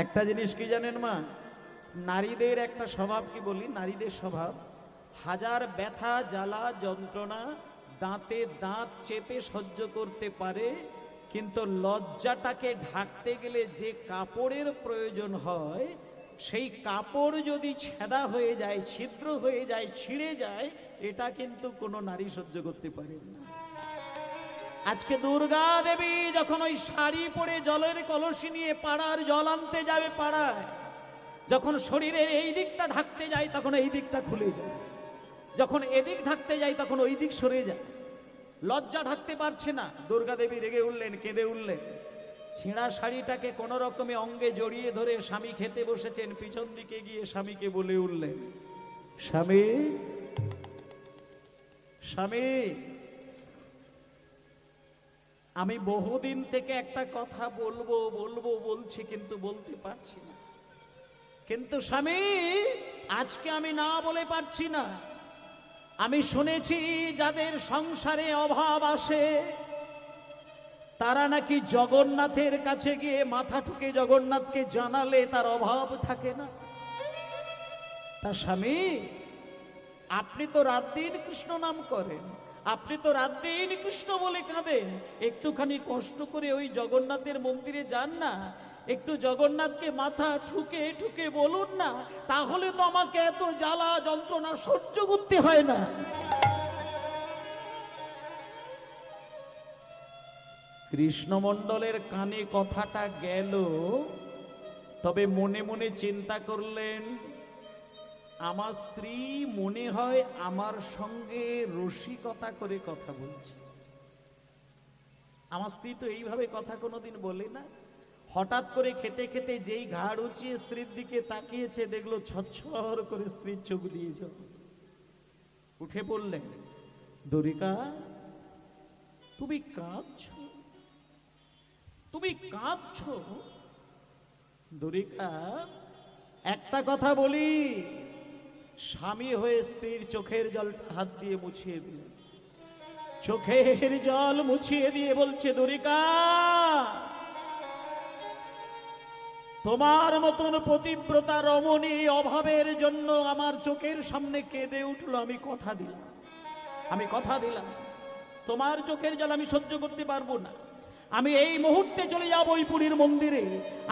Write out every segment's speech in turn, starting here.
একটা জিনিস কি জানেন মা, নারীদের একটা স্বভাব, কি বলি, নারীদের স্বভাব, হাজার ব্যথা জ্বালা যন্ত্রণা দাঁতে দাঁত চেপে সহ্য করতে পারে, কিন্তু লজ্জাটাকে ঢাকতে গেলে যে কাপড়ের প্রয়োজন হয়, সেই কাপড় যদি ছেঁদা হয়ে যায়, ছিদ্র হয়ে যায়, ছিঁড়ে যায়, এটা কিন্তু কোনো নারী সহ্য করতে পারে না। আজকে দুর্গা দেবী যখন ওই শাড়ি পরে জলের কলসি নিয়ে পাড়ার জল আনতে যাবে পাড়ায়, যখন শরীরের এই দিকটা ঢাকতে যায় তখন এই দিকটা খুলে যায়, যখন এদিক ঢাকতে যায় তখন ওই দিক সরে যায়, লজ্জা ঢাকতে পারছে না। দুর্গা দেবী রেগে উঠলেন, কেঁদে উঠলেন, ছিঁড়া শাড়িটাকে কোন রকমে অঙ্গে জড়িয়ে ধরে স্বামী খেতে বসেছেন, পিছন দিকে গিয়ে স্বামীকে বলে উঠলেন, স্বামী স্বামী, আমি বহুদিন থেকে একটা কথা বলবো বলবো বলছি কিন্তু বলতে পারছি না, কিন্তু স্বামী আজকে আমি না বলে পারছি না। আমি শুনেছি যাদের সংসারে অভাব আসে তারা নাকি জগন্নাথের কাছে গিয়ে মাথা ঠুকে জগন্নাথকে জানালে তার অভাব থাকে না। তা স্বামী, আপনি তো রাত দিন কৃষ্ণ নাম করেন, আপনি তো রাত দিন কৃষ্ণ বলে কাঁদেন, একটুখানি কষ্ট করে ওই জগন্নাথের মন্দিরে যান না, একটু জগন্নাথকে মাথা ঠুকে ঠুকে বলুন না, তাহলে তো আমাকে এত জ্বালা যন্ত্রণা সহ্য করতে হয় না। কৃষ্ণমণ্ডলের কানে কথাটা গেল, তবে মনে মনে চিন্তা করলেন, আমার স্ত্রী মনে হয় আমার সঙ্গে রসিকতা করে কথা বলছে। আমার স্ত্রী তো এইভাবে কথা কোনোদিন বলে না। হঠাৎ করে খেতে খেতে যেই ঘাড় উঁচিয়ে স্ত্রীর দিকে তাকিয়েছে, দেখলো ছচ্ছর করে স্ত্রীর চোখ দিয়ে জল। উঠে বললেন, দরিকা তুমি কাঁদছো, তুমি কাঁদছো? দরিকা একটা কথা বলি, স্বামী হয়ে স্ত্রীর চোখের জলটা হাত দিয়ে মুছিয়ে দিলেন, চোখের জল মুছিয়ে দিয়ে বলছে, দরিকা তোমার মতন পতিব্রতা রমণী অভাবের জন্য আমার চোখের সামনে কেঁদে উঠলো, আমি কথা দিলাম, আমি কথা দিলাম তোমার চোখের জল আমি সহ্য করতে পারবো না, আমি এই মুহূর্তে চলে যাব ওই পুরীর মন্দিরে,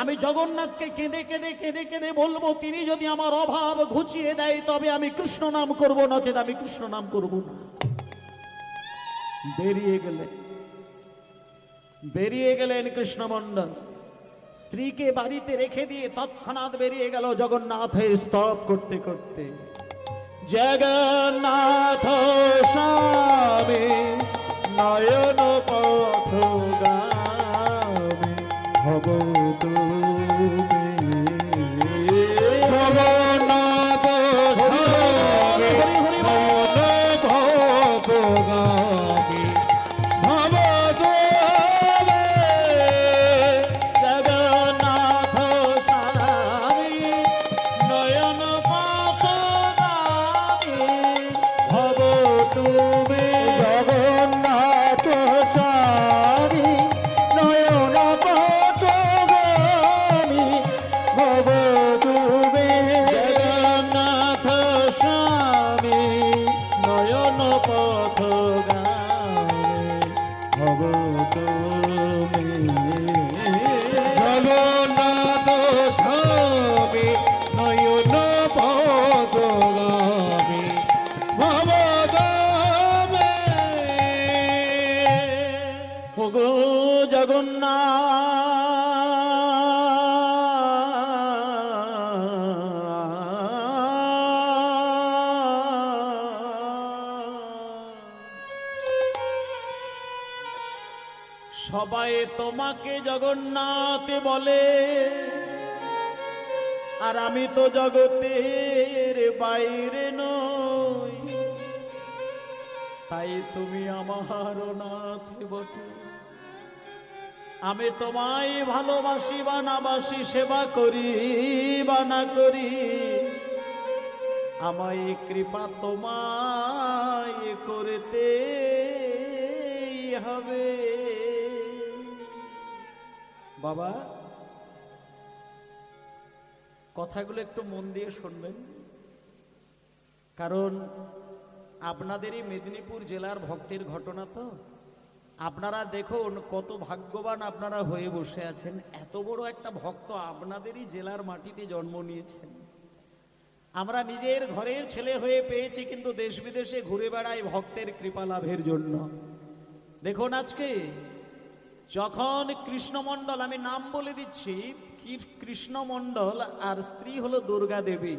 আমি জগন্নাথকে কেঁদে কেঁদে কেঁদে কেঁদে বলবো, তিনি যদি আমার অভাব ঘুচিয়ে দেয় তবে আমি কৃষ্ণ নাম করবো, নচেত আমি কৃষ্ণ নাম করবো না। বেরিয়ে গেলেন কৃষ্ণমণ্ডল, স্ত্রীকে বাড়িতে রেখে দিয়ে তৎক্ষণাৎ বেরিয়ে গেল জগন্নাথের স্তব করতে করতে। জগন্নাথ স্বামী নয়ন পথগামী হব তুমি, জগন্নাথ স্বামী নয়ন পথগামী ভব তুমি, জগন্নাথ স্বামী নয়ন পথগামী ভব তুমি, জগন্নাথ স্বামী নয়ন পথগামী ভব তুমি, জগন্নাথ স্বামী নয়ন পথগামী ভব তুমি, জগন্নাথ স্বামী নয়ন পথগামী ভব তুমি। ওগো সবাই তোমাকে জগন্নাথ বলে, আর আমি তো জগতের বাইরে নই, তাই তুমি আমার নাথ বটে। আমি তোমায় ভালোবাসি বা না বাসি, সেবা করি বা না করি, আমায় কৃপা তোমায় করতে হবে। বাবা কথাগুলো একটু মন দিয়ে শুনবেন, কারণ আপনাদেরই মেদিনীপুর জেলার ভক্তের ঘটনা তো। আপনারা দেখুন কত ভাগ্যবান আপনারা হয়ে বসে আছেন, এত বড় একটা ভক্ত আপনাদেরই জেলার মাটিতে জন্ম নিয়েছেন। আমরা নিজের ঘরের ছেলে হয়ে পেয়েছি, কিন্তু দেশ বিদেশে ঘুরে বেড়াই ভক্তের কৃপা লাভের জন্য। দেখুন আজকে যখন কৃষ্ণমণ্ডল, আমি নাম বলে দিচ্ছি, কৃষ্ণমণ্ডল আর স্ত্রী হলো দুর্গা দেবী।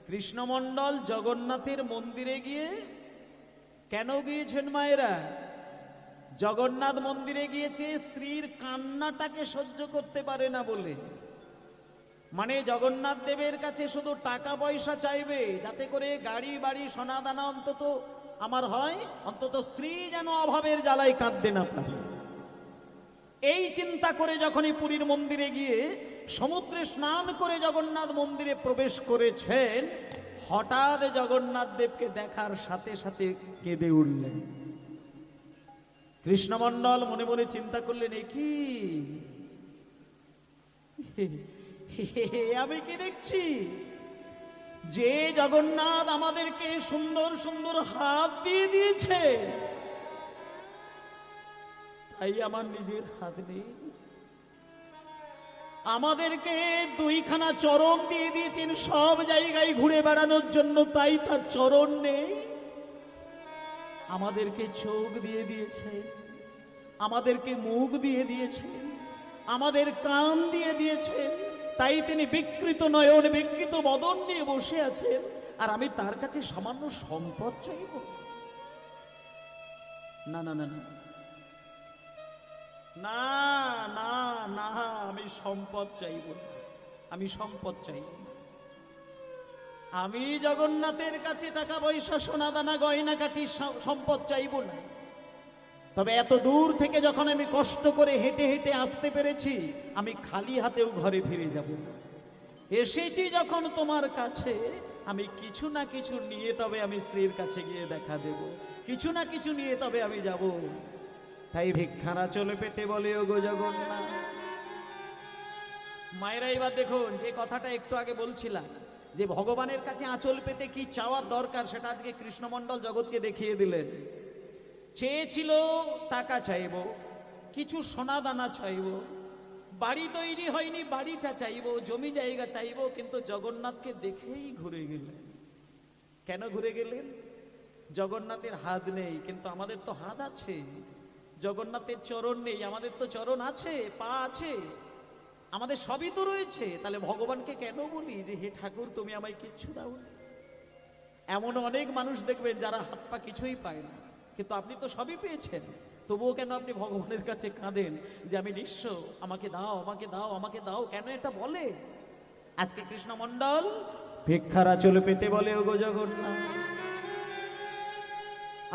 কৃষ্ণমণ্ডল জগন্নাথের মন্দিরে গিয়ে, কেন গিয়েছেন মায়েরা? জগন্নাথ মন্দিরে গিয়েছে স্ত্রীর কান্নাটাকে সহ্য করতে পারে না বলে। মানে জগন্নাথ দেবের কাছে শুধু টাকা পয়সা চাইবে, যাতে করে গাড়ি বাড়ি সোনা দানা অন্তত আমার হয়, অন্তত স্ত্রী যেন অভাবের জ্বালায় কাঁদবে না পারে। এই চিন্তা করে যখনই পুরীর মন্দিরে গিয়ে সমুদ্রে স্নান করে জগন্নাথ মন্দিরে প্রবেশ করেছেন, হঠাৎ জগন্নাথ দেবকে দেখার সাথে সাথে কেঁদে উঠলেন। কৃষ্ণমণ্ডল মনে মনে চিন্তা করলেন, এ কি আমি কি দেখছি? যে জগন্নাথ আমাদেরকে সুন্দর সুন্দর হাত দিয়ে দিয়েছে, তাই আমার নিজের হাত নেই। আমাদেরকে দুইখানা চরণ দিয়ে দিয়েছেন সব জায়গায় ঘুরে বেড়ানোর জন্য, তাই তার চরণ নেই। আমাদেরকে চোখ দিয়ে দিয়েছে, আমাদেরকে মুখ দিয়ে দিয়েছে, আমাদের কান দিয়ে দিয়েছে, তাই তিনি বিকৃত নয়ন বিকৃত বদন নিয়ে বসে আছেন, আর আমি তার কাছে সামান্য সম্পদ চাইব? না না না না না না না, আমি সম্পদ চাইব না, আমি সম্পদ চাইব না। আমি জগন্নাথের কাছে টাকা পয়সা সোনা দানা গয়না কাটি সম্পদ চাইব না। তবে এত দূর থেকে যখন আমি কষ্ট করে হেঁটে হেঁটে আসতে পেরেছি, আমি খালি হাতেও ঘরে ফিরে যাব না। এসেছি যখন তোমার কাছে, আমি কিছু না কিছু নিয়ে তবে আমি স্ত্রীর কাছে গিয়ে দেখা দেব, কিছু না কিছু নিয়ে তবে আমি যাব। তাই ভিক্ষারা চলে পেতে বলে, ও গো জগন্নাথ। মায়েরা এবার দেখুন, যে কথাটা একটু আগে বলছিলাম, যে ভগবানের কাছে আঁচল পেতে কি চাওয়ার দরকার, সেটা আজকে কৃষ্ণমণ্ডল জগৎকে দেখিয়ে দিলেন। চেয়েছিল টাকা চাইব, কিছু সোনা দানা চাইব, বাড়ি তৈরি হয়নি বাড়িটা চাইব, জমি জায়গা চাইব, কিন্তু জগন্নাথকে দেখেই ঘুরে গেলেন। কেন ঘুরে গেলেন? জগন্নাথের হাত নেই, কিন্তু আমাদের তো হাত আছে। জগন্নাথের চরণ নেই, আমাদের তো চরণ আছে, পা আছে, আমাদের সবই তো রয়েছে। তাহলে ভগবানকে কেন বলি যে হে ঠাকুর তুমি আমায় কিচ্ছু দাও না? এমন অনেক মানুষ দেখবেন যারা হাত পা কিছুই পায় না, কিন্তু আপনি তো সবই পেয়েছেন, তবুও কেন আপনি ভগবানের কাছে কাঁদেন যে আমি নিঃস্ব, আমাকে দাও, আমাকে দাও, আমাকে দাও? কেন এটা বলে? আজকে কৃষ্ণমণ্ডল ভিক্ষারা চলে পেতে বলে, ও গো জগন্নাথ,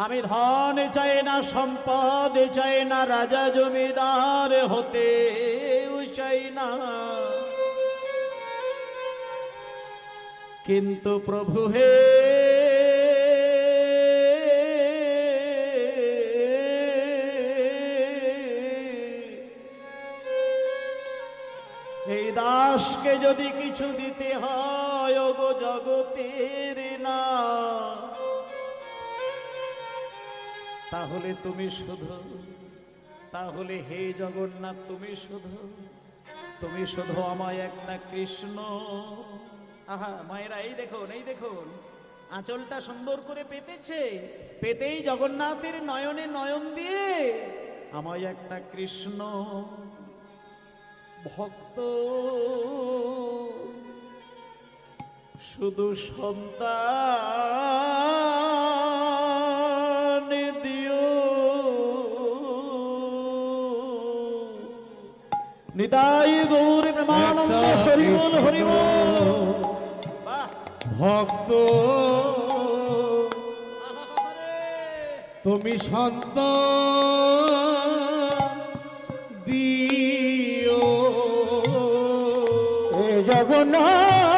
আমি ধন চাই না, সম্পদ চাই না, রাজা জমিদার হতে চাই না, কিন্তু প্রভু হে এই দাসকে যদি কিছু দিতে হয়, ও গো জগতের না, তাহলে তুমি শুধু, তাহলে হে জগন্নাথ তুমি শুধু আমায় একটা কৃষ্ণ। আহা মায়েরা, এই দেখুন, এই দেখুন, আঁচলটা সুন্দর করে পেতেছে, পেতেই জগন্নাথের নয়নে নয়ন দিয়ে আমায় একটা কৃষ্ণ ভক্ত শুধু সন্তান দিও। নিতাই গৌর প্রেমানন্দে হরি বল, হরি বল। ভক্ত তুমি সন্তান দিও, এ জগন্নাথ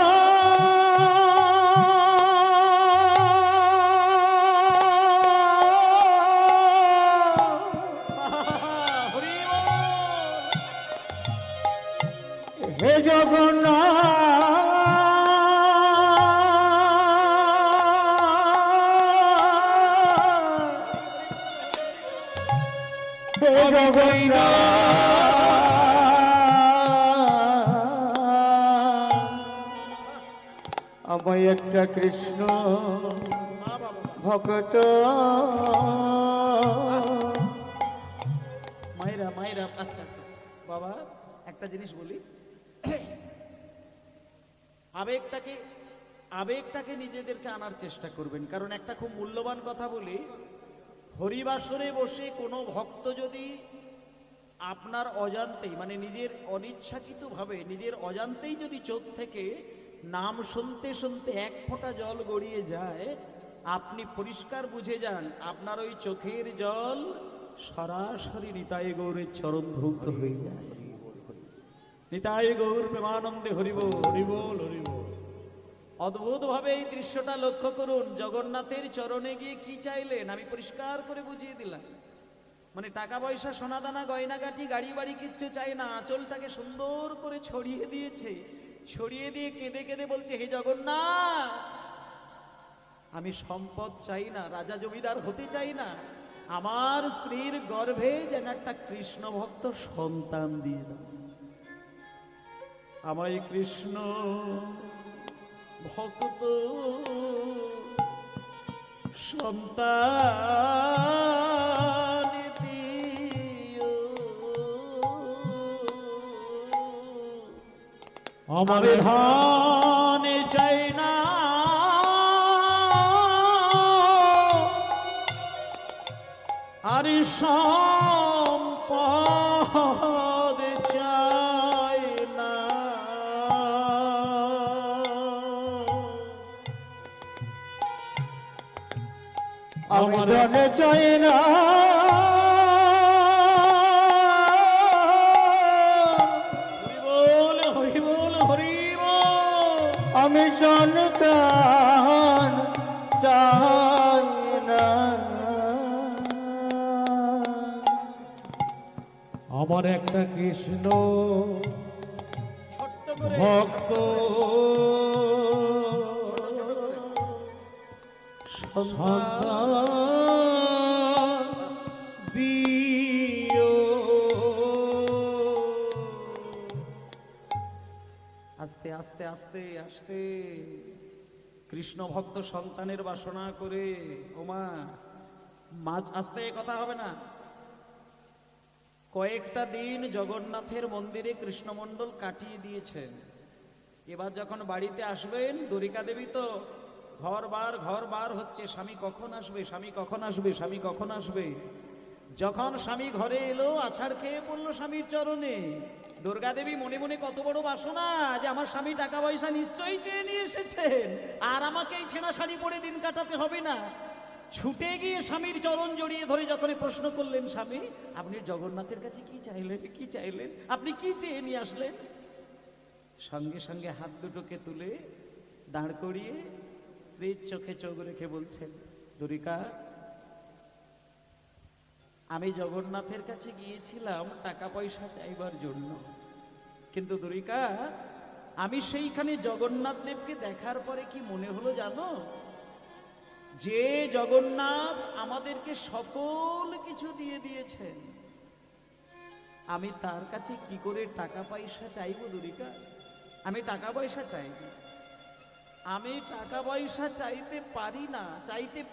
হে জগন্নাথ আমায় একটা কৃষ্ণ ভক্ত মায়েরা মায়েরা আস্তে আস্তে আস্তে। বাবা একটা জিনিস বলি, আবেগটাকে আবেগটাকে নিজেদেরকে আনার চেষ্টা করবেন। কারণ একটা খুব মূল্যবান কথা বলি, হরিবাসরে বসে কোনো ভক্ত যদি আপনার অজান্তেই, মানে নিজের অনিচ্ছাকৃতভাবে নিজের অজান্তেই যদি চোখ থেকে নাম শুনতে শুনতে এক ফোঁটা জল গড়িয়ে যায়, আপনি পরিষ্কার বুঝে যান আপনার ওই চোখের জল সরাসরি নিতাই গৌরের চরণ ধৌত হয়ে যায়। নিতাই গৌর প্রেমানন্দে হরিবোল হরিবোল হরিবোল। অদ্ভুত ভাবে এই দৃশ্যটা লক্ষ্য করুন। জগন্নাথের চরণে গিয়ে কি চাইলেন আমি পরিষ্কার করে বুঝিয়ে দিলাম। মানে টাকা পয়সা সোনাদানা গয়নাগাটি গাড়ি বাড়ি কিচ্ছু চাই না, আঁচলটাকে সুন্দর করে ছড়িয়ে দিয়েছে। ছড়িয়ে দিয়ে কেঁদে কেঁদে বলছে, হে জগন্নাথ, আমি সম্পদ চাই না, রাজা জমিদার হতে চাই না, আমার স্ত্রীর গর্ভে যেন একটা কৃষ্ণ ভক্ত সন্তান দিয়ে দাও। আমায় কৃষ্ণ ভক্ত সন্তান দিও, আমার ধন চাই না, আর সম্পদ চাই না, আমি ধন চাই না, হরিবোল হরিবোল হরিবোল। আমি সন্তান চাই না, আমার একটা কৃষ্ণ ছোট্ট করে ভক্ত সন্তান দিও। আস্তে আস্তে আস্তে আস্তে কৃষ্ণ ভক্ত সন্তানের বাসনা করে, ওমা মাঝ আস্তে কথা হবে না। কয়েকটা দিন জগন্নাথের মন্দিরে কৃষ্ণমণ্ডল কাটিয়ে দিয়েছেন। এবার যখন বাড়িতে আসবেন, দ্বারিকা দেবী তো ঘর বার হচ্ছে, স্বামী কখন আসবে, স্বামী কখন আসবে, স্বামী কখন আসবে। যখন স্বামী ঘরে এলো, আছাড় খেয়ে পড়লো স্বামীর চরণে। দুর্গা দেবী মনে মনে কত বড় বাসনা যে আমার স্বামী টাকা পয়সা নিশ্চয়ই চেয়ে নিয়ে এসেছেন, আর আমাকে এই ছেঁড়া শাড়ি পরে দিন কাটাতে হবে না। ছুটে গিয়ে স্বামীর চরণ জড়িয়ে ধরে যখন প্রশ্ন করলেন, স্বামী আপনি জগন্নাথের কাছে কি চাইলেন, কি চাইলেন, আপনি কি চেয়ে নিয়ে আসলেন? সঙ্গে সঙ্গে হাত দুটোকে তুলে দাঁড় করিয়ে স্ত্রীর চোখে চোখ রেখে বলছেন, দ্বারিকা, আমি জগন্নাথের কাছে গিয়েছিলাম টাকা পয়সা চাইবার জন্য, কিন্তু দ্বারিকা আমি সেইখানে জগন্নাথ দেবকে দেখার পরে কি মনে হলো জানো? যে জগন্নাথ আমাদেরকে সকল কিছু দিয়ে দিয়েছেন, আমি তার কাছে কি করে টাকা পয়সা চাইবো দ্বারিকা? আমি টাকা পয়সা চাইব, আমি টাকা পয়সা চাইতে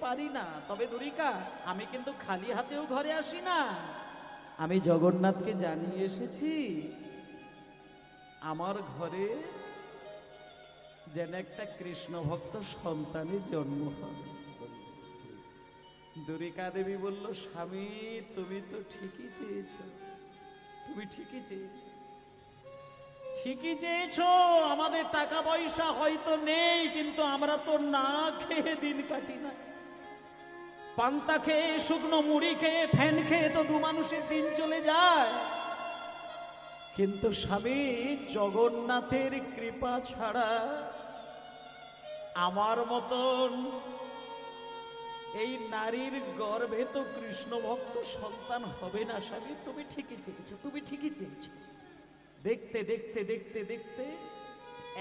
পারি না। তবে দ্বারিকা আমি কিন্তু খালি হাতেও ঘরে আসি না। আমি জগন্নাথকে জানিয়ে এসেছি আমার ঘরে যেন একটা কৃষ্ণ ভক্ত সন্তানের জন্ম হয়। দ্বারিকা দেবী বলল, স্বামী তুমি তো ঠিকই চেয়েছো, তুমি ঠিকই চেয়েছো, ঠিকই চেয়েছো। আমাদের টাকা পয়সা হয়তো নেই, কিন্তু আমরা তো না খেয়ে দিন কাটি না। পান্তা খেয়ে, শুকনো মুড়ি খেয়ে, ফ্যান খেয়ে তো দু মানুষের দিন চলে যায়। কিন্তু স্বামী জগন্নাথের কৃপা ছাড়া আমার মতন এই নারীর গর্ভে তো কৃষ্ণ ভক্ত সন্তান হবে না। স্বামী তুমি ঠিকই চেয়েছো, তুমি ঠিকই চেয়েছো। দেখতে দেখতে দেখতে দেখতে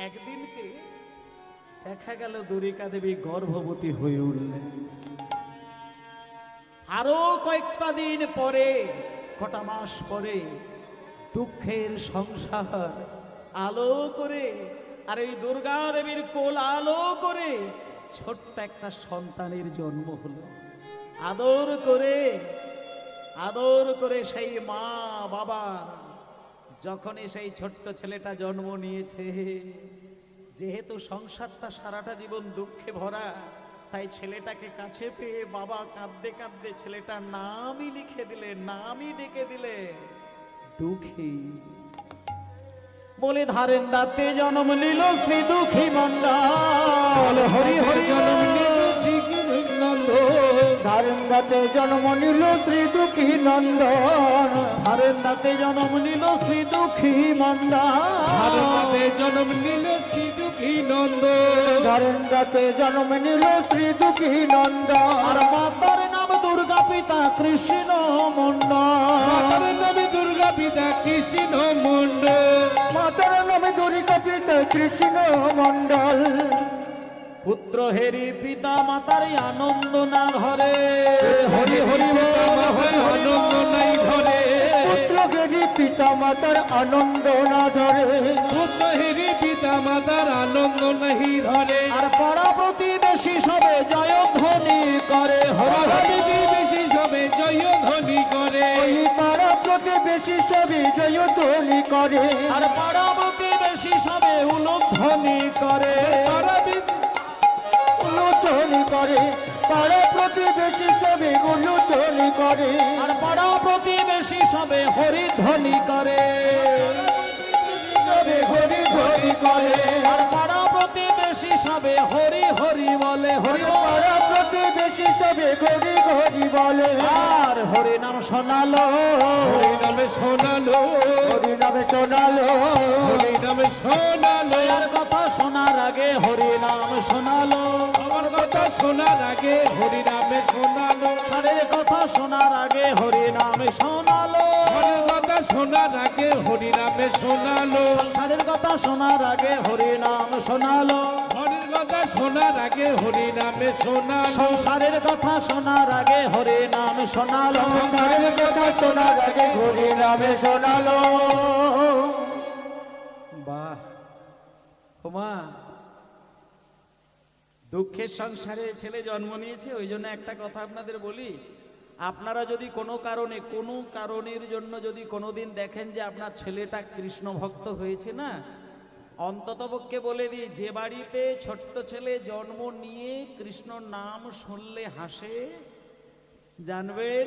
একদিনকে দেখা গেল দ্বারিকা দেবী গর্ভবতী হয়ে উঠলেন। আরো কয়েকটা দিন পরে, কটা মাস পরে, দুঃখের সংসার আলো করে আর এই দুর্গা দেবীর কোল আলো করে ছোট্ট একটা সন্তানের জন্ম হলো। আদর করে সেই মা বাবা যখনই সেই ছোট্ট ছেলেটা জন্ম নিয়েছে, যেহেতু সংসারটা সারাটা জীবন দুঃখে ভরা, তাই ছেলেটাকে কাছে পেয়ে বাবা কাঁদতে কাঁদতে ছেলেটার নামই লিখে দিলে, নামই ডেকে দিলে দুঃখী। বলে ধারেন দাতে জন্ম নিল শ্রী দুঃখী মন্ডল, হরি হরি জন্ম নিল ধারেন দাতে জন্ম নিল শ্রী দুঃখী নন্দন, ধারেন দাতে জন্ম নিল শ্রী দুঃখী মন্ডল, জন্ম নিল শ্রী দুঃখী নন্দন, ধারেন দাতে জন্ম নিল শ্রী দুঃখী নন্দন। আর মাতার নাম দুর্গা পিতা কৃষ্ণ মন্ডল, নামে দুর্গা পিতা কৃষ্ণ মন্ডল, মাতার নামে দুর্গা পিতা কৃষ্ণ মন্ডল। পুত্র হেরি পিতা মাতার আনন্দ না ধরে, হরি হরি আনন্দ নাই ধরে, পুত্র গেরি পিতা মাতার আনন্দ না ধরে, পুত্র হেরি পিতা মাতার আনন্দ নাহি ধরে, আর পাড়া প্রতিবেশী সবে জয়ধ্বনি করে, হরি বেশি সবে জয় ধ্বনি করে, ওই পাড়া প্রতিবেশী সবে জয়ধ্বনি করে, আর পাড়া প্রতিবেশী সবে উলধ্বনি করে, উলুধ্বনি করে, পাড়া প্রতিবেশী সবে উলুধ্বনি করে, আর পাড়া প্রতিবেশী সবে হরিধ্বনি করে, সবে হরি ধ্বনি করে, আর পাড়া প্রতিবেশী সবে হরি হরি বলে, হরি পাড়া প্রতিবেশী সবে হরি হরি বলে, আর হরি নাম শোনালো, হরি নামে শোনালো, হরি নামে শোনালো, হরি নামে শোনালো, আর কথা শোনার আগে হরি নাম শোনালো, আমার কথা শোনার আগে হরি নামে শোনালো, সারের কথা শোনার আগে হরি নাম শোনালো, হরির কথা শোনার আগে হরি নামে শোনালো, সারের কথা শোনার আগে হরি নাম শোনালো, হরির কথা শোনার আগে হরি নামে শোনালো, সংসারের কথা শোনার আগে হরি নাম শোনালো, সংসারের কথা শোনার আগে হরি নামে শোনালো। বাহ ওমা, দুঃখের সংসারে ছেলে জন্ম নিয়েছে, ওই জন্য একটা কথা আপনাদের বলি, আপনারা যদি কোনো কারণের জন্য যদি কোনোদিন দেখেন যে আপনার ছেলেটা কৃষ্ণ ভক্ত হয়েছে না, অন্ততপক্ষে বলে দিই, যে বাড়িতে ছোট্ট ছেলে জন্ম নিয়ে কৃষ্ণ নাম শুনলে হাসে, জানবেন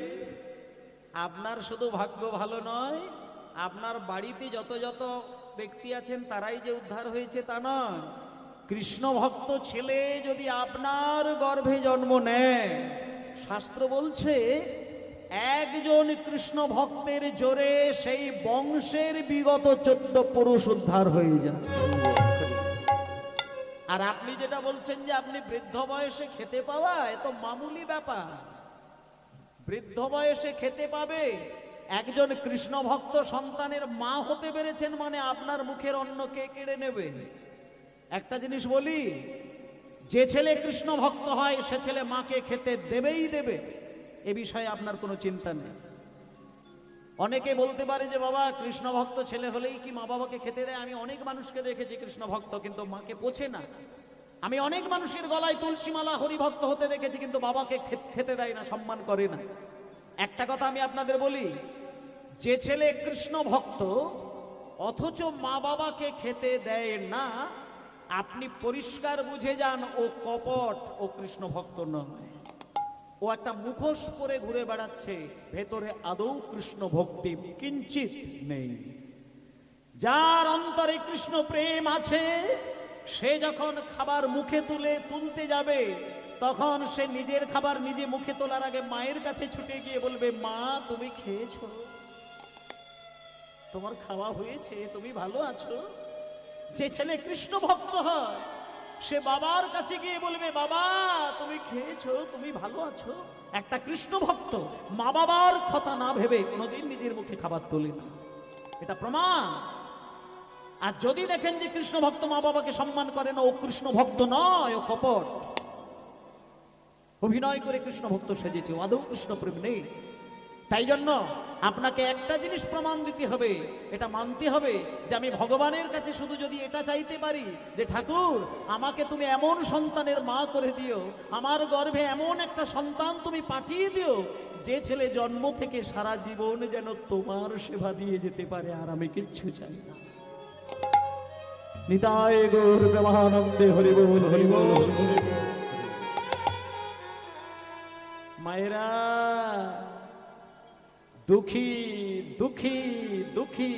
আপনার শুধু ভাগ্য ভালো নয়, আপনার বাড়িতে যত ব্যক্তি আছেন তারাই যে উদ্ধার হয়েছে তা নয়। কৃষ্ণ ভক্ত ছেলে যদি আপনার গর্ভে জন্ম নেয়, শাস্ত্র বলছে একজন কৃষ্ণ ভক্তের জোরে সেই বংশের বিগত 14 পুরুষ উদ্ধার হয়ে যায়। আর আপনি যেটা বলছেন যে আপনি বৃদ্ধ বয়সে খেতে পাওয়া, এ তো মামুলি ব্যাপার। বৃদ্ধ বয়সে খেতে পাবে, একজন কৃষ্ণ ভক্ত সন্তানের মা হতে পেরেছেন মানে আপনার মুখের অন্ন কে কেড়ে নেবে? একটা জিনিস বলি, যে ছেলে কৃষ্ণ ভক্ত হয় সে ছেলে মাকে খেতে দেবেই দেবে, এ বিষয়ে আপনার কোনো চিন্তা নেই। অনেকে বলতে পারে যে বাবা কৃষ্ণ ভক্ত ছেলে হলেই কি মা বাবাকে খেতে দেয়? আমি অনেক মানুষকে দেখেছি কৃষ্ণ ভক্ত কিন্তু মাকে পোছে না। আমি অনেক মানুষের গলায় তুলসীমালা হরিভক্ত হতে দেখেছি কিন্তু বাবাকে খেতে দেয় না, সম্মান করে না। একটা কথা আমি আপনাদের বলি, যে ছেলে কৃষ্ণ ভক্ত অথচ মা বাবাকে খেতে দেয় না, আপনি পরিষ্কার বুঝে যান ও কপট, ও কৃষ্ণ ভক্ত নয়। ও একটা মুখোশ পরে ঘুরে বেড়াচ্ছে, ভেতরে আদৌ কৃষ্ণ ভক্তি কিঞ্চিত নেই। যার অন্তরে কৃষ্ণ প্রেম আছে, সে যখন খাবার মুখে তুলতে যাবে, তখন সে নিজের খাবার নিজে মুখে তোলার আগে মায়ের কাছে ছুটে গিয়ে বলবে, মা তুমি খেয়েছো, তোমার খাওয়া হয়েছে, তুমি ভালো আছো? যে ছেলে কৃষ্ণ ভক্ত হয় সে বাবার কাছে গিয়ে বলবে, বাবা তুমি খেয়েছো, তুমি ভালো আছো। একটা কৃষ্ণ ভক্ত মা বাবার কথা না ভেবে কোনোদিন নিজের মুখে খাবার তোলে না, এটা প্রমাণ। আর যদি দেখেন যে কৃষ্ণ ভক্ত মা বাবাকে সম্মান করে না, ও কৃষ্ণ ভক্ত নয়, ও কপট, অভিনয় করে কৃষ্ণ ভক্ত সেজেছে, ও আদৌ কৃষ্ণ প্রেম নেই। তাই জন্য আপনাকে একটা জিনিস প্রমাণ দিতে হবে, এটা মানতে হবে যে আমি ভগবানের কাছে শুধু যদি এটা চাইতে পারি যে ঠাকুর আমাকে তুমি এমন সন্তানের মা করে দিও, আমার গর্ভে এমন একটা সন্তান তুমি পাঠিয়ে দিও যে ছেলে জন্ম থেকে সারা জীবন যেন তোমার সেবা দিয়ে যেতে পারে, আর আমি কিচ্ছু চাই না। নিতাই গৌর প্রেমানন্দে হরি বল হরি বল। মায়েরা দুঃখী দুঃখী দুঃখী,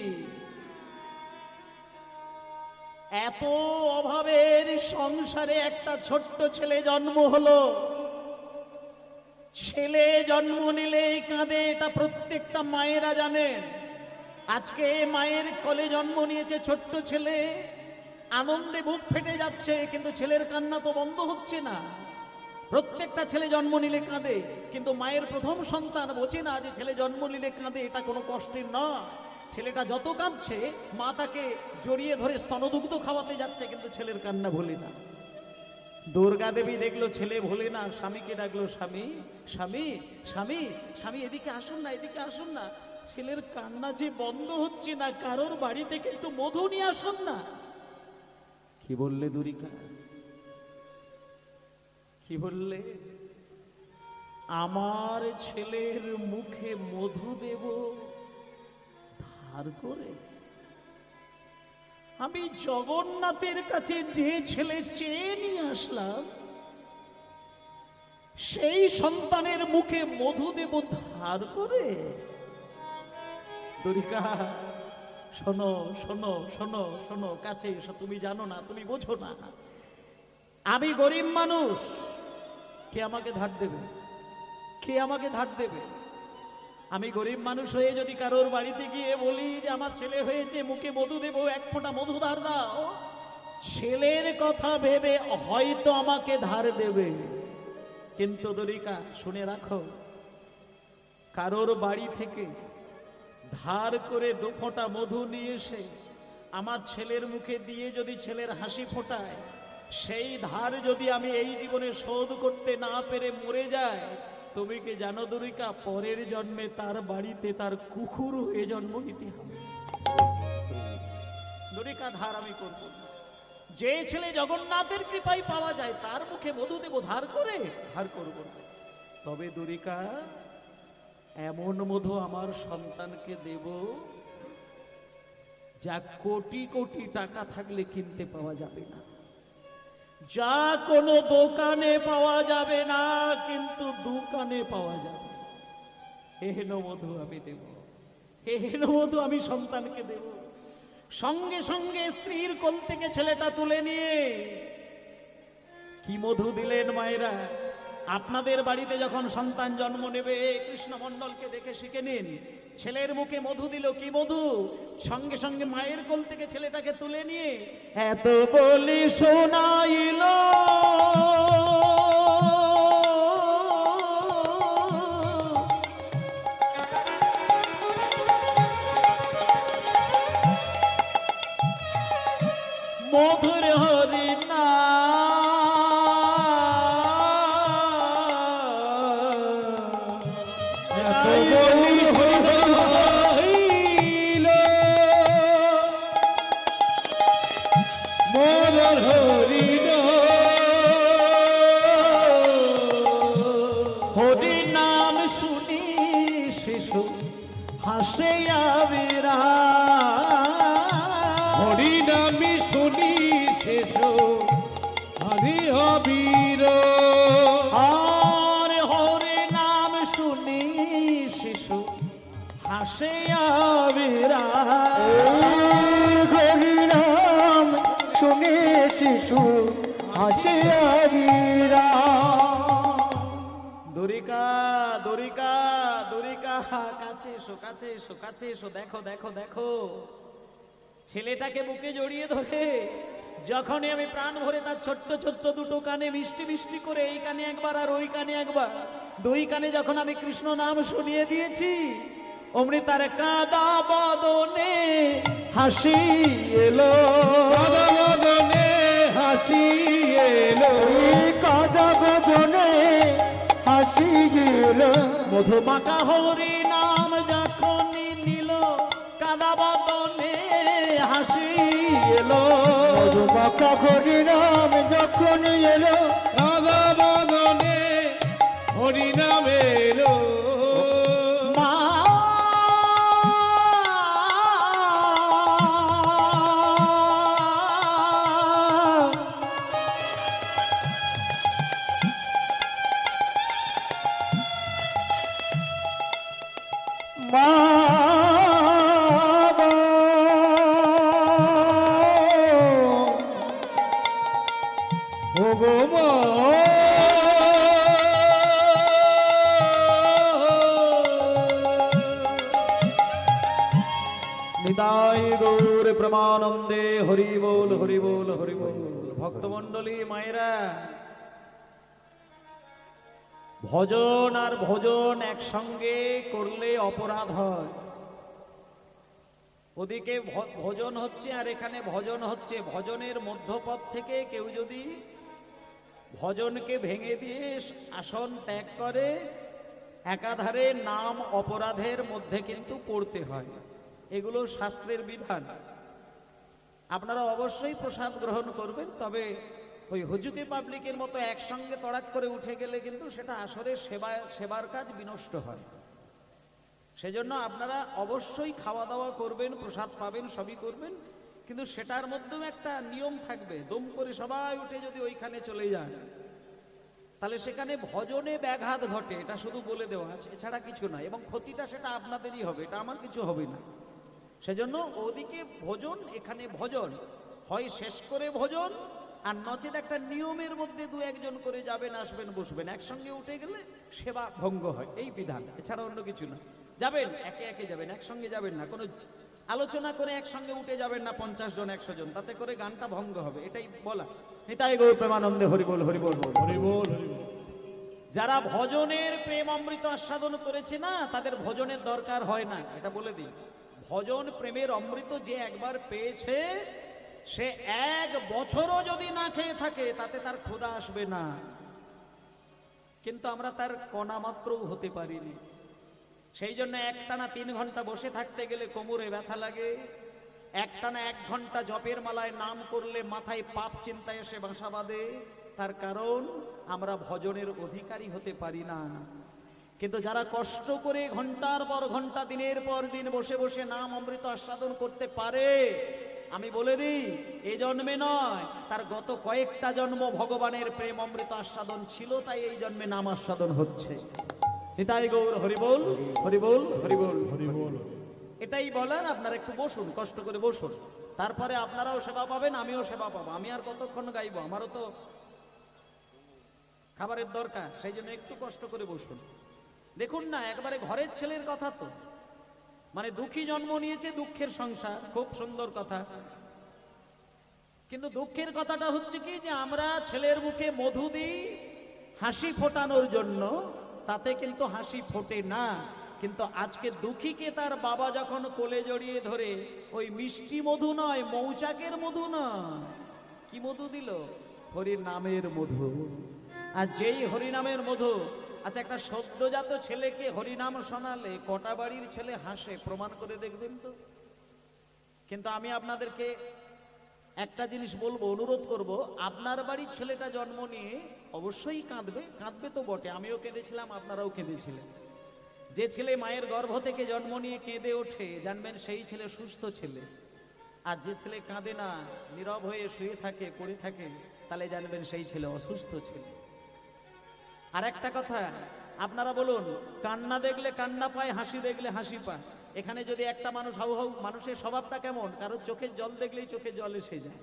এত অভাবের সংসারে একটা ছোট্ট ছেলে জন্ম হলো। ছেলে জন্ম নিলে কাঁদে, এটা প্রত্যেকটা মায়েরা জানেন। আজকে মায়ের কোলে জন্ম নিয়েছে ছোট্ট ছেলে, আনন্দে বুক ফেটে যাচ্ছে, কিন্তু ছেলের কান্না তো বন্ধ হচ্ছে না। প্রত্যেকটা ছেলে জন্ম নিলে কাঁদে, কিন্তু মায়ের প্রথম সন্তান বোঝে না যে ছেলে জন্ম নিলে কাঁদে এটা কোনো কষ্টের নয়। ছেলেটা যত কাঁদছে মা তাকে জড়িয়ে ধরে স্তনদুগ্ধ খাওয়াতে যাচ্ছে, কিন্তু ছেলের কান্না ভোলে না। দুর্গা দেবী দেখলো ছেলে ভোলে না, স্বামীকে ডাকলো, স্বামী স্বামী স্বামী স্বামী এদিকে আসুন না, এদিকে আসুন না, ছেলের কান্না যে বন্ধ হচ্ছে না, কারোর বাড়ি থেকে একটু মধু নিয়ে আসুন না। কি বললে দুরিকা, কি বললে? আমার ছেলের মুখে মধু দেব ধার করে? আমি জগন্নাথের কাছে যে ছেলে চেয়ে নিয়ে আসলাম, সেই সন্তানের মুখে মধু দেব ধার করে? দুরিকা শোনো শোনো শোনো শোনো, কাছে এসো। তুমি জানো না, তুমি বোঝো না, আমি গরিব মানুষ। কে আমাকে ধার দেবে? কে আমাকে ধার দেবে? আমি গরিব মানুষ হয়ে যদি কারোর বাড়িতে গিয়ে বলি যে আমার ছেলে হয়েছে, মুখে মধু দেবো, এক ফোঁটা মধু ধার দাও, ছেলের কথা ভেবে হয়তো আমাকে ধার দেবে। কিন্তু দরিকা শুনে রাখো, কারোর বাড়ি থেকে ধার করে 2 ফোঁটা মধু নিয়ে এসে আমার ছেলের মুখে দিয়ে যদি ছেলের হাসি ফোটায়, সেই ধার যদি আমি এই জীবনে শোধ করতে না পেরে মরে যাই, তুমি কি জানো দরিকা, পরের জন্মে তার বাড়িতে তার কুকুর হয়ে জন্ম নিতে হবে। দরিকা ধার আমি করব না। যে ছেলে জগন্নাথের কৃপায় পাওয়া যায় তার মুখে মধু দেব ধার করে? ধার করব না। তবে দরিকা এমন মধু আমার সন্তানকে দেব যা কোটি কোটি টাকা থাকলে কিনতে পাওয়া যাবে না, যা কোনো দোকানে পাওয়া যাবে না, কিন্তু দোকানে পাওয়া যাবে। হেন মধু আমি দেব, হেন মধু আমি সন্তানকে দেব। সঙ্গে সঙ্গে স্ত্রীর কোল থেকে ছেলেটা তুলে নিয়ে কি মধু দিলেন মায়েরা। আপনাদের বাড়িতে যখন সন্তান জন্ম নেবে, কৃষ্ণ মণ্ডলকে দেখে শিখে নিন। ছেলের মুখে মধু দিল, কি মধু? সঙ্গে সঙ্গে মায়ের কোল থেকে ছেলেটাকে তুলে নিয়ে এত বলি শোনাইল, মধুর হরি না হরি নাম শুনি শিশু হাসে আবিরা, হরি নামি শুনি শেষ হরি হবীর। আর হরি নাম শুনি শিশু হাসে আবিরা, হরি নাম শুনে শিশু হাসে আবিরা। দরিকা দরিকা দরিকা, কাছে এসো, কাছে এসো, কাছে এসো। দেখো দেখো দেখো, ছেলেটাকে বুকে জড়িয়ে ধরে যখনই আমি প্রাণ ভরে তার ছোট্ট ছোট্ট দুটো কানে মিষ্টি মিষ্টি করে, এই কানে একবার আর ওই কানে একবার, 2 কানে যখন আমি কৃষ্ণ নাম শুনিয়ে দিয়েছি, অমনি তার কাদা বদনে হাসি এলো, কাদা বদনে হাসি এলো, কাদা বদনে হাসি গেল। মধুমাখা হরি নাম এলো মধুমাখা হরিনাম যখন এলো রাধা বদনে হরিনাম এলো মা মা নিতাই গৌর প্রেমানন্দে হরি বল হরি বল হরি বল। ভক্তমণ্ডলী মায়েরা, ভজন আর ভোজন একসঙ্গে করলে অপরাধ হয়। ওদিকে ভোজন হচ্ছে আর এখানে ভজন হচ্ছে। ভজনের মধ্যপথ থেকে কেউ যদি ভজনকে ভেঙে দিয়ে আসন ত্যাগ করে, একাধারে নাম অপরাধের মধ্যে কিন্তু পড়তে হয়। এগুলো শাস্ত্রের বিধান। আপনারা অবশ্যই প্রসাদ গ্রহণ করবেন, তবে ওই হুজুকে পাবলিকের মতো একসঙ্গে তড়াক করে উঠে গেলে কিন্তু সেটা আসলে সেবার কাজ বিনষ্ট হয়। সেজন্য আপনারা অবশ্যই খাওয়া দাওয়া করবেন, প্রসাদ পাবেন, সবই করবেন, কিন্তু সেটার মধ্যেও একটা নিয়ম থাকবে। দম করে সবাই উঠে যদি ওইখানে চলে যান, তাহলে সেখানে ভজনে ব্যাঘাত ঘটে। এটা শুধু বলে দেওয়া আছে, এছাড়া কিছু না। এবং ক্ষতিটা সেটা আপনাদেরই হবে, এটা আমার কিছু হবে না। সেজন্য ওদিকে ভোজন, এখানে ভজন হয় শেষ করে ভোজন, আর নচেত একটা নিয়মের মধ্যে দু একজন করে যাবেন, আসবেন, বসবেন। একসঙ্গে উঠে গেলে সেবা ভঙ্গ হয়, এই বিধান, এছাড়া অন্য কিছু না। যাবেন একে একে যাবেন, একসঙ্গে যাবেন না। কোনো আলোচনা করে একসঙ্গে উঠে যাবেন না 50 জন 100 জন, তাতে করে গানটা ভঙ্গ হবে, এটাই বলা। নিতাই গৌর প্রেমানন্দে হরি বল হরি বল হরি বল। যারা ভজনের প্রেম অমৃত আস্বাদন করেছে না, তাদের ভজনের দরকার হয় না, এটা বলে দিই। ভজন প্রেমের অমৃত যে একবার পেয়েছে, সে 1 বছরও যদি না খেয়ে থাকে তাতে তার ক্ষুধা আসবে না। কিন্তু আমরা তার কণা মাত্রও হতে পারিনি। সেই জন্য একটানা 3 ঘন্টা বসে থাকতে গেলে কোমরে ব্যথা লাগে। একটানা 1 ঘন্টা জপের মালায় নাম করলে মাথায় পাপ চিন্তা এসে বাসা বাঁধে। তার কারণ আমরা ভজনের অধিকারী হতে পারি না। কিন্তু যারা কষ্ট করে ঘন্টার পর ঘন্টা, দিনের পর দিন বসে বসে নাম অমৃত আস্বাদন করতে পারে, আমি বলে দিই, এই জন্মে নয়, তার গত কয়েকটা জন্ম ভগবানের প্রেম অমৃত আস্বাদন ছিল, তাই এই জন্মে নাম আস্বাদন হচ্ছে। নিতাই গৌর হরি বল হরি বল হরি বল হরি বল। এটাই বলার। আপনারা একটু বসুন, কষ্ট করে বসুন, তারপরে আপনারাও সেবা পাবেন, আমিও সেবা পাবো। আমি আর কতক্ষণ গাইবো, আমারও তো খাবারের দরকার। সেই জন্য একটু কষ্ট করে বসুন। দেখুন না, একবারে ঘরের ছেলের কথা তো, মানে দুঃখী জন্ম নিয়েছে, দুঃখের সংসার, খুব সুন্দর কথা। কিন্তু দুঃখের কথাটা হচ্ছে কি, যে আমরা ছেলের মুখে মধু দিই হাসি ফোটানোর জন্য, তাতে কিন্তু হাসি ফোটে না। কিন্তু আজকে দুঃখীকে তার বাবা যখন কোলে জড়িয়ে ধরে, ওই মিষ্টি মধু নয়, মৌচাকের মধু নয়, কি মধু দিল? হরির নামের মধু। আর যেই হরিনামের মধু, আচ্ছা, একটা সদ্যজাত ছেলেকে হরিনাম শোনালে কটা বাড়ির ছেলে হাসে, প্রমাণ করে দেখবেন তো। কিন্তু আমি আপনাদেরকে একটা জিনিস বলবো, অনুরোধ করব, আপনার বাড়ির ছেলেটা জন্ম নিয়ে অবশ্যই কাঁদবে, কাঁদবে তো বটে, আমিও কেঁদেছিলাম, আপনারাও কেঁদেছিলেন। যে ছেলে মায়ের গর্ভ থেকে জন্ম নিয়ে কেঁদে ওঠে, জানবেন সেই ছেলে সুস্থ ছেলে। আর যে ছেলে কাঁদে না, নীরব হয়ে শুয়ে থাকে, পড়ে থাকে, তাহলে জানবেন সেই ছেলে অসুস্থ ছেলে। আর একটা কথা, আপনারা বলুন, কান্না দেখলে কান্না পায়, হাসি দেখলে হাসি পায়। এখানে যদি একটা মানুষ হাউ হাউ, মানুষের স্বভাবটা কেমন, কারোর চোখের জল দেখলেই চোখে জল এসে যায়।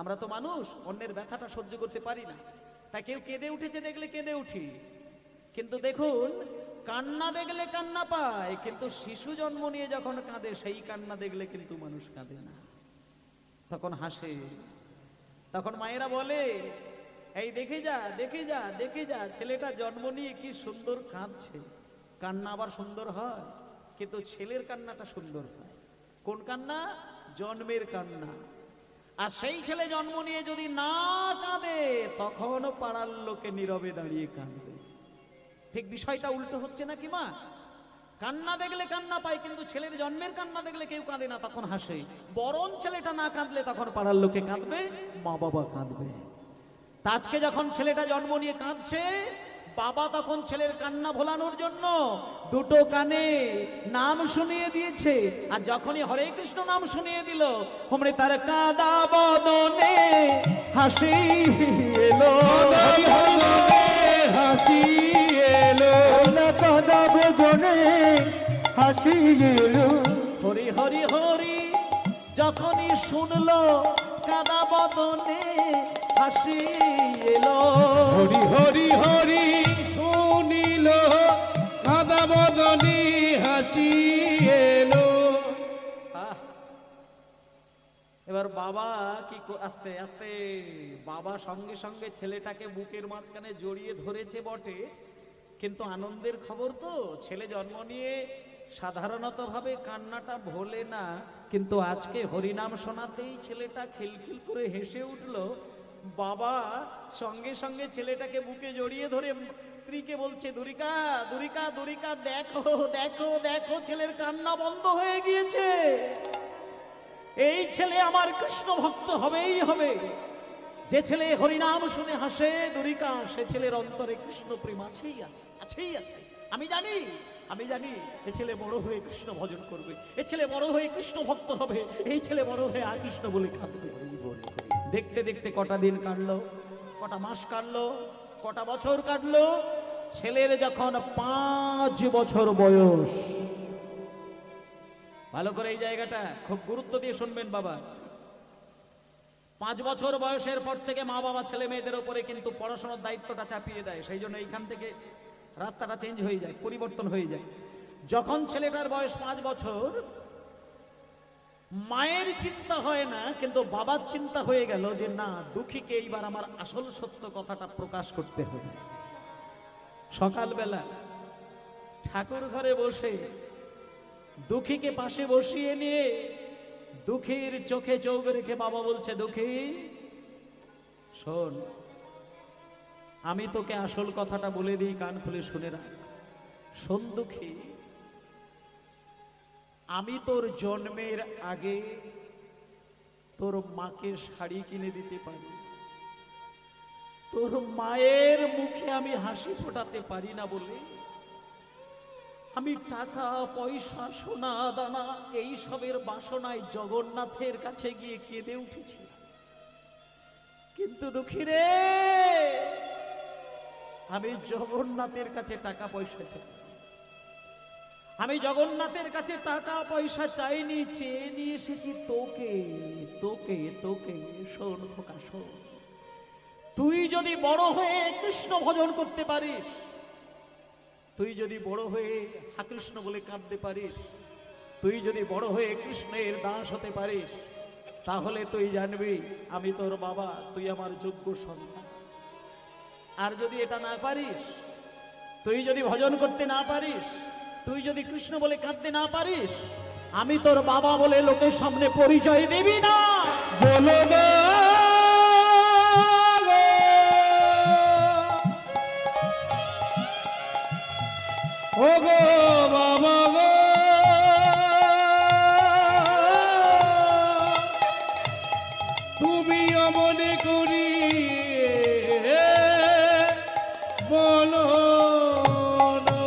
আমরা তো মানুষ, অন্যের ব্যথাটা সহ্য করতে পারি না, তাই কেউ কেঁদে উঠেছে দেখলে কেঁদে উঠি। কিন্তু দেখুন, কান্না দেখলে কান্না পায়, কিন্তু শিশু জন্ম নিয়ে যখন কাঁদে, সেই কান্না দেখলে কিন্তু মানুষ কাঁদে না, তখন হাসে। তখন মায়েরা বলে, এই দেখে যা দেখে যা দেখে যা, ছেলেটা জন্ম নিয়ে কি সুন্দর কাঁদছে। কান্না আবার সুন্দর হয়, কিন্তু ছেলের কান্নাটা সুন্দর হয়। কোন কান্না? জন্মের কান্না। আর সেই ছেলে জন্ম নিয়ে যদি না কাঁদে, তখনও পাড়ার লোকে নীরবে দাঁড়িয়ে কাঁদবে। ঠিক বিষয়টা উল্টো হচ্ছে নাকি মা? কান্না দেখলে কান্না পায়, কিন্তু ছেলের জন্মের কান্না দেখলে কেউ কাঁদে না, তখন হাসে। বরং ছেলেটা না কাঁদলে তখন পাড়ার লোকে কাঁদবে, মা বাবা কাঁদবে। তা আজকে যখন ছেলেটা জন্ম নিয়ে কাঁদছে, বাবা তখন ছেলের কান্না ভোলানোর জন্য দুটো কানে নাম শুনিয়ে দিয়েছে। আর যখনই হরে কৃষ্ণ নাম শুনিয়ে দিল, অমনি তার কাঁদা বদনে হাসি এলো, হরি হরি হাসি এলো, কাদা বদনে হাসি এলো। হরি হরি হরি যখনই শুনলো, কাদা বদনে হাসি এলো। হরি হরি হরি শুনিল, কাদা বদনি হাসি এলো। আহ! এবার বাবা আস্তে আস্তে বাবা সঙ্গে সঙ্গে ছেলেটাকে বুকের মাঝখানে জড়িয়ে ধরেছে বটে, কিন্তু আনন্দের খবর তো, ছেলে জন্ম নিয়ে সাধারণত ভাবে কান্নাটা ভোলে না, কিন্তু আজকে হরিনাম শোনাতেই ছেলেটা খিলখিল করে হেসে উঠলো। বাবা সঙ্গে সঙ্গে ছেলেটাকে বুকে জড়িয়ে ধরে স্ত্রীকে বলছে, দুরিকা দুরিকা দুরিকা, দেখো দেখো দেখো, ছেলের কান্না বন্ধ হয়ে গিয়েছে। এই ছেলে আমার কৃষ্ণ ভক্ত হবেই হবে। যে ছেলে হরিনাম শুনে হাসে দুরিকা, সে ছেলের অন্তরে কৃষ্ণ প্রেম আছেই আছে, আছেই আছে। আমি জানি, আমি জানি এ ছেলে বড় হয়ে কৃষ্ণ ভজন করবে, এ ছেলে বড় হয়ে কৃষ্ণ ভক্ত হবে, এই ছেলে বড় হয়ে আর কৃষ্ণ বলে কাঁদবে। দেখতে দেখতে কটা দিন কাটলো, কটা মাস কাটলো, কটা বছর কাটলো। ছেলের যখন 5 বছর বয়স, ভালো করে এই জায়গাটা খুব গুরুত্ব দিয়ে শুনবেন বাবা। 5 বছর বয়সের পর থেকে মা বাবা ছেলে মেয়েদের উপরে কিন্তু পড়াশোনার দায়িত্বটা চাপিয়ে দেয়, সেই জন্য এইখান থেকে রাস্তাটা চেঞ্জ হয়ে যায়, পরিবর্তন হয়ে যায়। যখন ছেলেটার বয়স 5 বছর, মায়ের চিন্তা হয় না, কিন্তু বাবার চিন্তা হয়ে গেল যে না, দুঃখীকে এইবার আমার আসল সত্য কথাটা প্রকাশ করতে হবে। সকালবেলা ঠাকুর ঘরে বসে দুঃখীকে পাশে বসিয়ে নিয়ে দুঃখীর চোখে চোখ রেখে বাবা বলছে, দুঃখী শোন, আমি তোকে আসল কথাটা বলে দিই, কান খুলে শুনে রাখ। শোন দুঃখী, আমি তোর জন্মের আগে তোর মাকে শাড়ি কিনে দিতে পারি, তোর মায়ের মুখে আমি হাসি ফোটাতে পারি না বলে আমি টাকা পয়সা সোনা দানা এই সবের বাসনায় জগন্নাথের কাছে গিয়ে কেঁদে উঠেছি। কিন্তু দুঃখী রে, আমি জগন্নাথের কাছে টাকা পয়সা চাই, আমি জগন্নাথের কাছে টাকা পয়সা চাইনি, চেয়ে নিয়ে এসেছি তোকে তোকে তোকে। শোন খোকা শোন, তুই যদি বড় হয়ে কৃষ্ণ ভজন করতে পারিস, তুই যদি বড় হয়ে হা কৃষ্ণ বলে কাঁদতে পারিস, তুই যদি বড় হয়ে কৃষ্ণের দাস হতে পারিস, তাহলে তুই জানবি আমি তোর বাবা, তুই আমার যোগ্য সন্তান। আর যদি এটা না পারিস, তুই যদি ভজন করতে না পারিস, তুই যদি কৃষ্ণ বলে কাঁদতে না পারিস, আমি তোর বাবা বলে লোকের সামনে পরিচয় দিবি না। বলো না ও গো বাবা গো, তুমি মনে করি বলো না।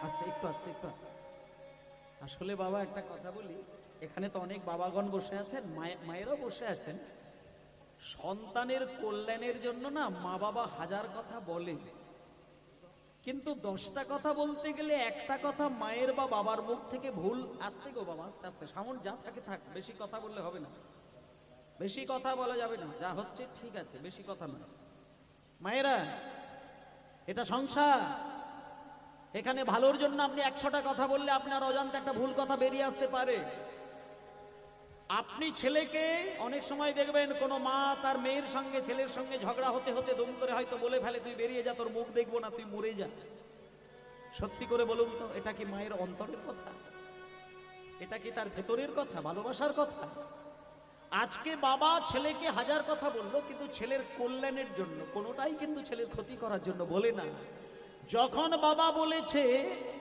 আস্তে একটু আস্তে একটু আস্তে। আসলে বাবা একটা কথা বলি, এখানে তো অনেক বাবাগণ বসে আছেন, মায়েরাও বসে আছেন। সন্তানের কল্যাণের জন্য না মা বাবা হাজার কথা বলে, কিন্তু 10টা কথা বলতে গেলে একটা কথা মায়ের বা বাবার মুখ থেকে ভুল। আস্তে গো বাবা, আস্তে আস্তে, সামন যা থাকে থাক, বেশি কথা বললে হবে না, বেশি কথা বলা যাবে না, যা হচ্ছে ঠিক আছে, বেশি কথা না। মায়েরা, এটা সংসার, এখানে ভালোর জন্য আপনি 100টা কথা বললে আপনার অজান্তে একটা ভুল কথা বেরিয়ে আসতে পারে। আপনি ছেলেকে অনেক সময় দেখবেন কোনো মা তার মেয়ের সঙ্গে ছেলের সঙ্গে ঝগড়া হতে হতে দম করে হয়তো বলে ফেলে, তুই বেরিয়ে যা, তোর মুখ দেখবো না, তুই মরে যা। সত্যি করে বলুন তো, এটা কি মায়ের অন্তরের কথা? এটা কি তার ভেতরের কথা, ভালোবাসার কথা? আজকে বাবা ছেলেকে হাজার কথা বললো, কিন্তু ছেলের কল্যাণের জন্য, কোনোটাই কিন্তু ছেলের ক্ষতি করার জন্য বলে না। যখন বাবা বলেছে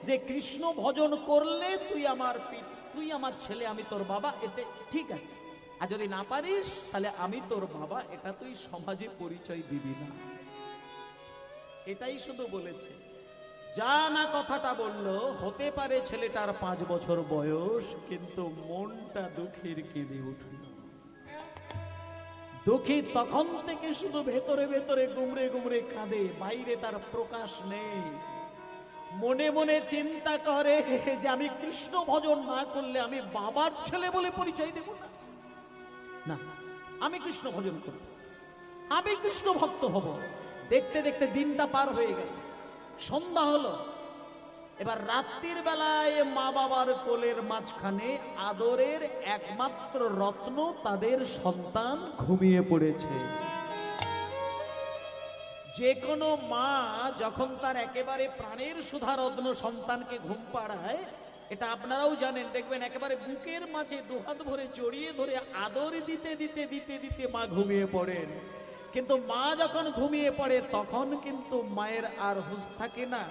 যে কৃষ্ণ ভজন করলে তুই আমার ছেলে, আমি তোর বাবা, এতে ঠিক আছে, আর যদি না পারিস তাহলে আমি তোর বাবা, এটা তুই সমাজে পরিচয় দিবি না, এটাই শুধু বলেছে। যা না কথাটা বললো, হতে পারে ছেলেটার 5 বছর বয়স, কিন্তু মনটা দুঃখীর কেঁদে উঠল। দুঃখী তখন থেকে শুধু ভেতরে ভেতরে গুমরে গুমরে কাঁদে, বাইরে তার প্রকাশ নেই। মনে মনে চিন্তা করে যে আমি কৃষ্ণ ভজন না করলে আমি বাবার ছেলে বলে পরিচয় দেব না, না আমি কৃষ্ণ ভজন করব, আমি কৃষ্ণ ভক্ত হব। দেখতে দেখতে দিনটা পার হয়ে গেল, সন্ধ্যা হলো। এবার রাত্রির বেলায় মা বাবার কোলের মাঝখানে আদরের একমাত্র রত্ন তাদের সন্তান ঘুমিয়ে পড়েছে। যে কোনো মা যখন তার একেবারে প্রাণের সুধারত্ন সন্তানকে ঘুম পাড়ায়, এটা আপনারাও জানেন, দেখবেন একেবারে বুকের মাঝে দুহাত ভরে জড়িয়ে ধরে আদর দিতে দিতে দিতে দিতে মা ঘুমিয়ে পড়েন। কিন্তু মা যখন ঘুমিয়ে পড়ে তখন কিন্তু মায়ের আর হুঁশ থাকে না,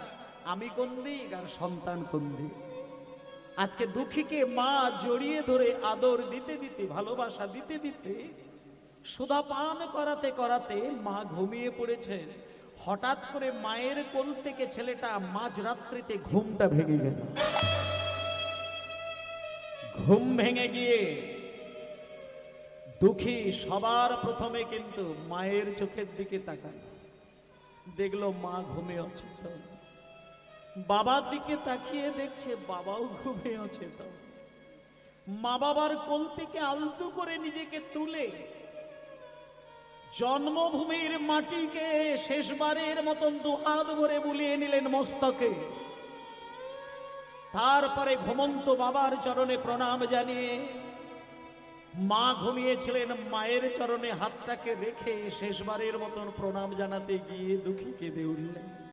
আমি কোন দিক আর সন্তান কোন দিক। আজকে দুঃখীকে মা জড়িয়ে ধরে আদর দিতে দিতে, ভালোবাসা দিতে দিতে, সুধা পান করাতে করাতে মা ঘুমিয়ে পড়েছে। হঠাৎ করে মায়ের কোল থেকে ছেলেটা মাঝরাত্রিতে ঘুমটা ভেঙে গেল। ঘুম ভেঙে গিয়ে দুঃখী সবার প্রথমে কিন্তু মায়ের চোখের দিকে তাকালো, দেখলো মা ঘুমে অচেতন। বাবার দিকে তাকিয়ে দেখছে বাবাও ঘুমে অচেতন। মা বাবার কোল থেকে আলতু করে নিজেকে তুলে জন্মভূমির মাটিকে শেষবারের মতন দুহাত ভরে বুলিয়ে নিলেন মস্তকে। তারপরে ঘুমন্ত বাবার চরণে প্রণাম জানিয়ে মা ঘুমিয়েছিলেন, মায়ের চরণে হাতটাকে রেখে শেষবারের মতন প্রণাম জানাতে গিয়ে দুঃখী কেঁদে উঠলেন।